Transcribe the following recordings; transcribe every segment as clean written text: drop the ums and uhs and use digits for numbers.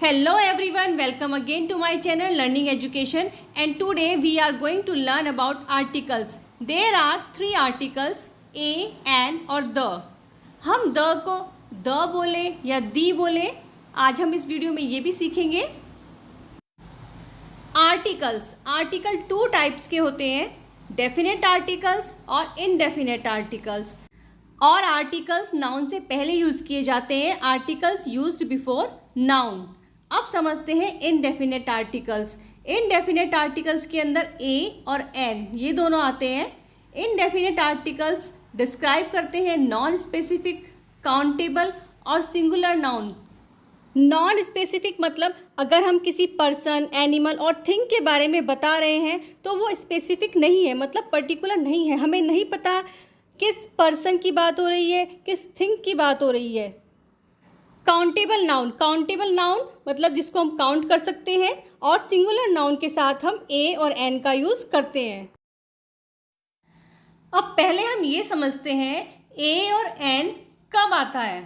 Hello everyone, welcome again to my channel Learning Education, and today we are going to learn about articles. There are three articles a, an और the. हम the को the बोले या the बोले, आज हम इस video में ये भी सीखेंगे। आर्टिकल टू टाइप्स के होते हैं, डेफिनेट आर्टिकल्स और इनडेफिनेट आर्टिकल्स। और आर्टिकल्स नाउन से पहले यूज किए जाते हैं, आर्टिकल्स यूज्ड बिफोर नाउन। अब समझते हैं इनडेफिनेट आर्टिकल्स। इनडेफिनेट आर्टिकल्स के अंदर ए और एन ये दोनों आते हैं। इनडेफिनेट आर्टिकल्स डिस्क्राइब करते हैं नॉन स्पेसिफिक, काउंटेबल और सिंगुलर नाउन। नॉन स्पेसिफिक मतलब अगर हम किसी पर्सन, एनिमल और थिंग के बारे में बता रहे हैं तो वो स्पेसिफिक नहीं है, मतलब पर्टिकुलर नहीं है, हमें नहीं पता किस पर्सन की बात हो रही है, किस थिंग की बात हो रही है। काउंटेबल नाउन मतलब जिसको हम काउंट कर सकते हैं, और सिंगुलर नाउन के साथ हम ए और एन का यूज करते हैं। अब पहले हम ये समझते हैं ए और एन कब आता है,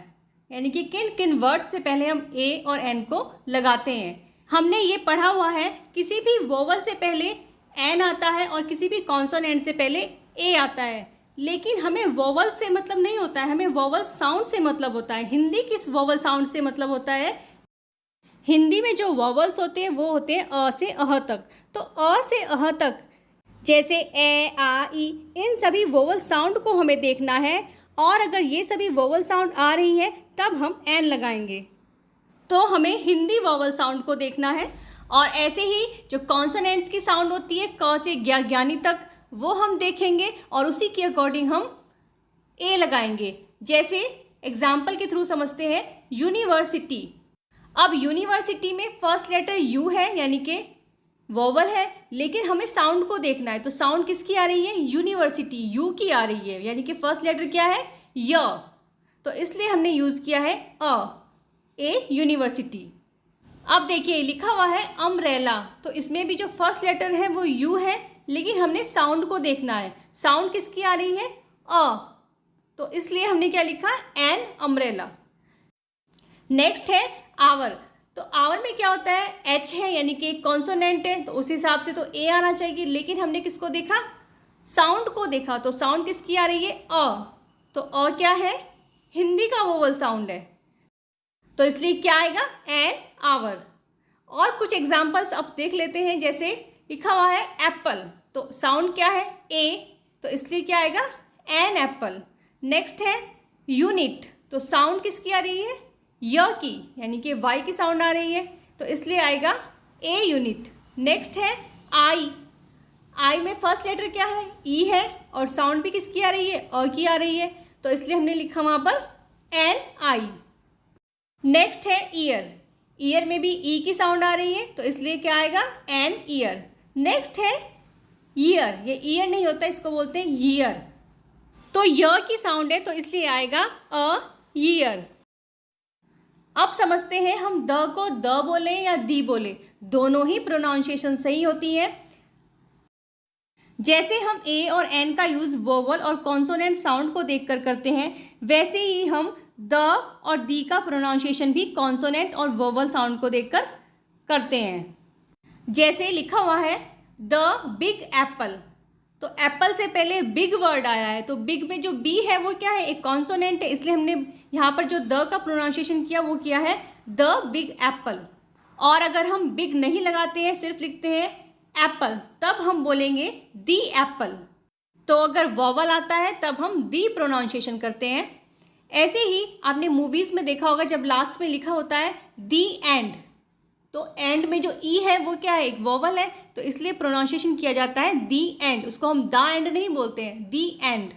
यानी कि किन किन वर्ड से पहले हम ए और एन को लगाते हैं। हमने ये पढ़ा हुआ है किसी भी वोवल से पहले एन आता है और किसी भी कॉन्सोनेंट से पहले ए आता है, लेकिन हमें वोवल से मतलब नहीं होता है, हमें वोवल साउंड से मतलब होता है। हिंदी किस वोवल साउंड से मतलब होता है? हिंदी में जो वोवल्स होते हैं वो होते हैं अ से अह तक। तो अ से अह तक जैसे ए, आ, ई, इन सभी वोवल साउंड को हमें देखना है, और अगर ये सभी वोवल साउंड आ रही हैं तब हम एन लगाएंगे। तो हमें हिंदी वोवल साउंड को देखना है। और ऐसे ही जो कॉन्सोनेंट्स की साउंड होती है क से ज्ञानी तक, वो हम देखेंगे और उसी के अकॉर्डिंग हम ए लगाएंगे। जैसे एग्जाम्पल के थ्रू समझते हैं यूनिवर्सिटी। अब यूनिवर्सिटी में फर्स्ट लेटर यू है, यानी कि वोवल है, लेकिन हमें साउंड को देखना है। तो साउंड किसकी आ रही है? यूनिवर्सिटी, यू की आ रही है, यानी कि फर्स्ट लेटर क्या है? य। तो इसलिए हमने यूज किया है ए यूनिवर्सिटी। अब देखिए लिखा हुआ है अम्ब्रेला, तो इसमें भी जो फर्स्ट लेटर है वो यू है, लेकिन हमने साउंड को देखना है। साउंड किसकी आ रही है? अ। तो इसलिए हमने क्या लिखा? An umbrella. नेक्स्ट है आवर। तो आवर में क्या होता है? एच है, यानी कि एक कॉन्सोनेंट है, तो उस हिसाब से तो ए आना चाहिए, लेकिन हमने किसको देखा? साउंड को देखा। तो साउंड किसकी आ रही है? अ। तो अ क्या है? हिंदी का वोवल साउंड है, तो इसलिए क्या आएगा? An hour. और कुछ एग्जाम्पल्स अब देख लेते हैं। जैसे लिखा हुआ है एप्पल, तो साउंड क्या है? ए, तो इसलिए क्या आएगा? An apple. नेक्स्ट है यूनिट, तो साउंड किसकी आ रही है? य की, यानी कि वाई की साउंड आ रही है, तो इसलिए आएगा ए यूनिट। नेक्स्ट है आई में फर्स्ट लेटर क्या है? ई है, और साउंड भी किसकी आ रही है? अ की आ रही है, तो इसलिए हमने लिखा वहाँ पर एन आई। नेक्स्ट है ईयर में भी ई की साउंड आ रही है, तो इसलिए क्या आएगा? An year. नेक्स्ट है ईयर, ये ईयर नहीं होता, इसको बोलते हैं ईयर। तो य की साउंड है, तो इसलिए आएगा अ ईयर। अब समझते हैं हम द को द बोले या दी बोले, दोनों ही प्रोनाउंसिएशन सही होती है। जैसे हम ए और एन का यूज वोवल और कॉन्सोनेंट साउंड को देखकर करते हैं, वैसे ही हम द और दी का प्रोनाउंसिएशन भी कॉन्सोनेंट और वोवल साउंड को देखकर करते हैं। जैसे लिखा हुआ है द बिग एप्पल, तो एप्पल से पहले बिग वर्ड आया है, तो बिग में जो बी है वो क्या है? एक कॉन्सोनेंट है, इसलिए हमने यहाँ पर जो द का प्रोनाउंसिएशन किया वो किया है द बिग एप्पल। और अगर हम बिग नहीं लगाते हैं, सिर्फ लिखते हैं एप्पल, तब हम बोलेंगे दी एप्पल। तो अगर वोवल आता है तब हम दी प्रोनाउंसिएशन करते हैं। ऐसे ही आपने मूवीज़ में देखा होगा, जब लास्ट में लिखा होता है दी एंड, तो एंड में जो ई है वो क्या है? एक वोवल है, तो इसलिए प्रोनाउंसिएशन किया जाता है दी एंड। उसको हम द एंड नहीं बोलते हैं, दी एंड।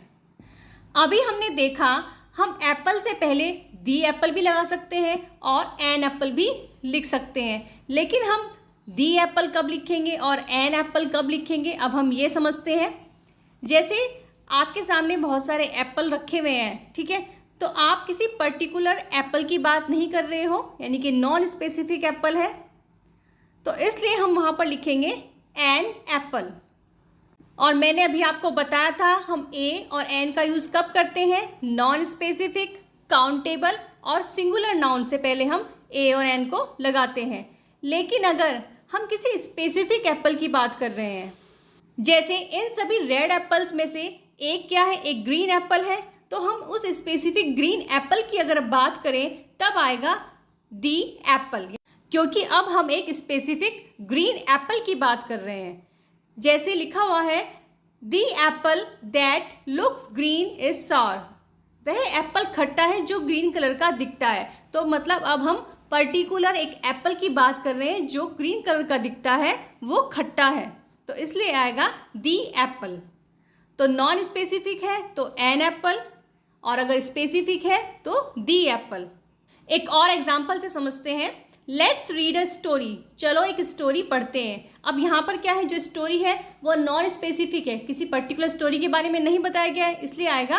अभी हमने देखा हम एप्पल से पहले दी एप्पल भी लगा सकते हैं और एन एप्पल भी लिख सकते हैं, लेकिन हम दी एप्पल कब लिखेंगे और एन एप्पल कब लिखेंगे, अब हम ये समझते हैं। जैसे आपके सामने बहुत सारे एप्पल रखे हुए हैं, ठीक है, तो आप किसी पर्टिकुलर एप्पल की बात नहीं कर रहे हो, यानी कि नॉन स्पेसिफिक एप्पल है, तो इसलिए हम वहाँ पर लिखेंगे एन एप्पल। और मैंने अभी आपको बताया था हम ए और एन का यूज़ कब करते हैं? नॉन स्पेसिफिक, काउंटेबल और सिंगुलर नाउन से पहले हम ए और एन को लगाते हैं। लेकिन अगर हम किसी स्पेसिफिक एप्पल की बात कर रहे हैं, जैसे इन सभी रेड एप्पल्स में से एक क्या है, एक ग्रीन एप्पल है, तो हम उस स्पेसिफिक ग्रीन एप्पल की अगर बात करें तब आएगा दी एप्पल, क्योंकि अब हम एक स्पेसिफिक ग्रीन एप्पल की बात कर रहे हैं। जैसे लिखा हुआ है the apple that looks green is sour, वह एप्पल खट्टा है जो ग्रीन कलर का दिखता है। तो मतलब अब हम पर्टिकुलर एक एप्पल की बात कर रहे हैं जो ग्रीन कलर का दिखता है, वो खट्टा है, तो इसलिए आएगा दी एप्पल। तो नॉन स्पेसिफिक है तो एन एप्पल, और अगर स्पेसिफिक है तो दी एप्पल। एक और एग्जाम्पल से समझते हैं। लेट्स रीड अ स्टोरी, चलो एक स्टोरी पढ़ते हैं। अब यहाँ पर क्या है, जो स्टोरी है वो नॉन स्पेसिफिक है, किसी पर्टिकुलर स्टोरी के बारे में नहीं बताया गया है, इसलिए आएगा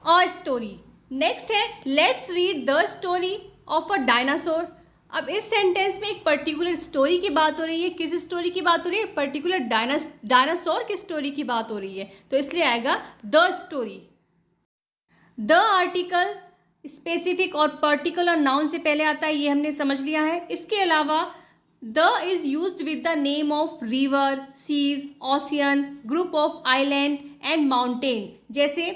अ स्टोरी। नेक्स्ट है let's read the story of a dinosaur. अब इस सेंटेंस में एक पर्टिकुलर स्टोरी की बात हो रही है। किस स्टोरी की बात हो रही है? पर्टिकुलर डायनासोर की स्टोरी की बात हो रही है, तो इसलिए आएगा the story. The article specific और पर्टिकुलर नाउन से पहले आता है, ये हमने समझ लिया है। इसके अलावा the is used with the name of river, seas, ocean, group of island and mountain, जैसे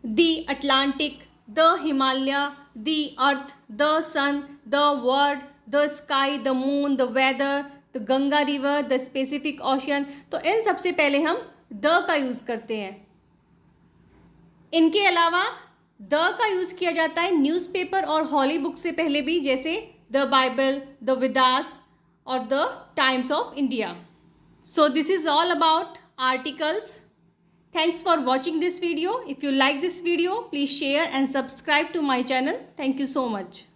the Atlantic, the Himalaya, the earth, the sun, the world, the sky, the moon, the weather, the Ganga river, the specific ocean. तो इन सबसे पहले हम the का use करते हैं। इनके अलावा द का यूज़ किया जाता है न्यूज़पेपर और हॉली बुक से पहले भी, जैसे द बाइबल, द वेदास और the times of India. So this is all about articles. Thanks for watching this video. If you like this video, please share and subscribe to my channel. Thank you so much.